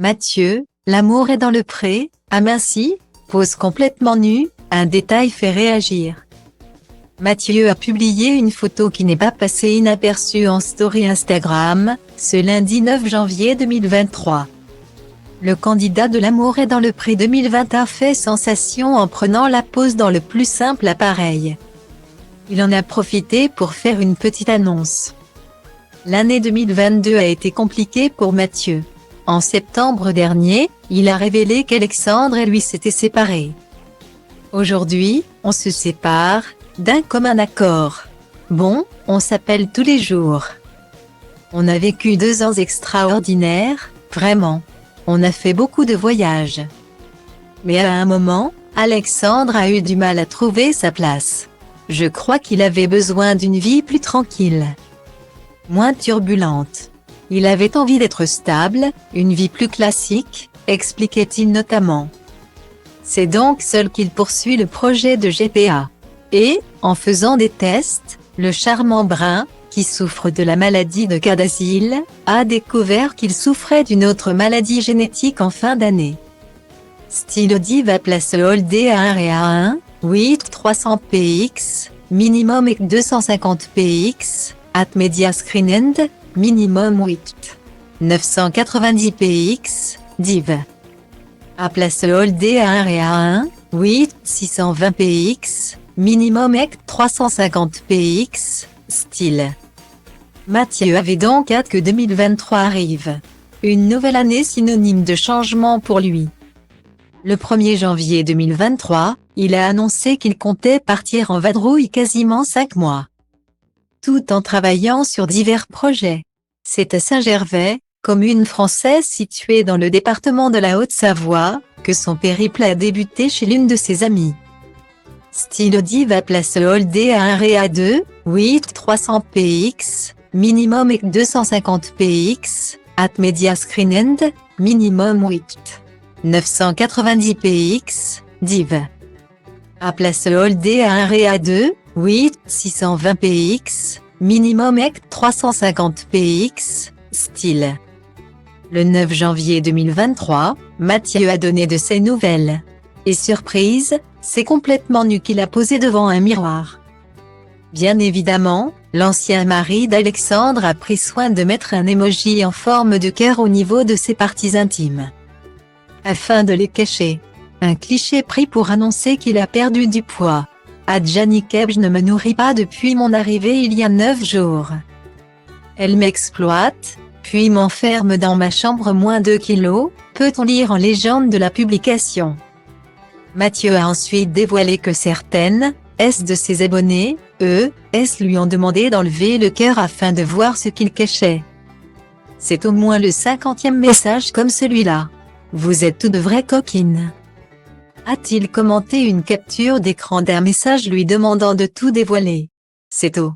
Mathieu, l'amour est dans le pré, aminci, pose complètement nu, un détail fait réagir. Mathieu a publié une photo qui n'est pas passée inaperçue en story Instagram, ce lundi 9 janvier 2023. Le candidat de l'amour est dans le pré 2021 fait sensation en prenant la pose dans le plus simple appareil. Il en a profité pour faire une petite annonce. L'année 2022 a été compliquée pour Mathieu. En septembre dernier, il a révélé qu'Alexandre et lui s'étaient séparés. Aujourd'hui, on se sépare, d'un commun accord. Bon, on s'appelle tous les jours. On a vécu 2 ans extraordinaires, vraiment. On a fait beaucoup de voyages. Mais à un moment, Alexandre a eu du mal à trouver sa place. Je crois qu'il avait besoin d'une vie plus tranquille, moins turbulente. Il avait envie d'être stable, une vie plus classique, expliquait-il notamment. C'est donc seul qu'il poursuit le projet de GPA. Et, en faisant des tests, le charmant Brun, qui souffre de la maladie de Cadazil, a découvert qu'il souffrait d'une autre maladie génétique en fin d'année. Stylody va placer Holdé à 1 et à 1, 8 300 px, minimum et 250 px, at media screen end, minimum 8 990 px, div. À place Holdé à 1 et à 1, 8 620 px, minimum et 350 px, style. Mathieu avait donc hâte que 2023 arrive. Une nouvelle année synonyme de changement pour lui. Le 1er janvier 2023, il a annoncé qu'il comptait partir en vadrouille quasiment 5 mois. Tout en travaillant sur divers projets. C'est à Saint-Gervais, commune française située dans le département de la Haute-Savoie, que son périple a débuté chez l'une de ses amies. Stylody va placer Holdé à 1 et à 2, 8 300 px, minimum et 250 px, at media screen end, minimum 8 990 px, div. À place Holdé à 1 et à 2, 8 620 px, minimum et 350 px, style. Le 9 janvier 2023, Mathieu a donné de ses nouvelles. Et surprise, c'est complètement nu qu'il a posé devant un miroir. Bien évidemment, l'ancien mari d'Alexandre a pris soin de mettre un emoji en forme de cœur au niveau de ses parties intimes, afin de les cacher. Un cliché pris pour annoncer qu'il a perdu du poids. Adjani Keb, je ne me nourris pas depuis mon arrivée il y a 9 jours. Elle m'exploite, puis m'enferme dans ma chambre moins 2 kilos, peut-on lire en légende de la publication. Mathieu a ensuite dévoilé que certaines, de ses abonnés, lui ont demandé d'enlever le cœur afin de voir ce qu'il cachait. C'est au moins le 50e message comme celui-là. Vous êtes toutes de vraies coquines. A-t-il commenté une capture d'écran d'un message lui demandant de tout dévoiler. C'est tout.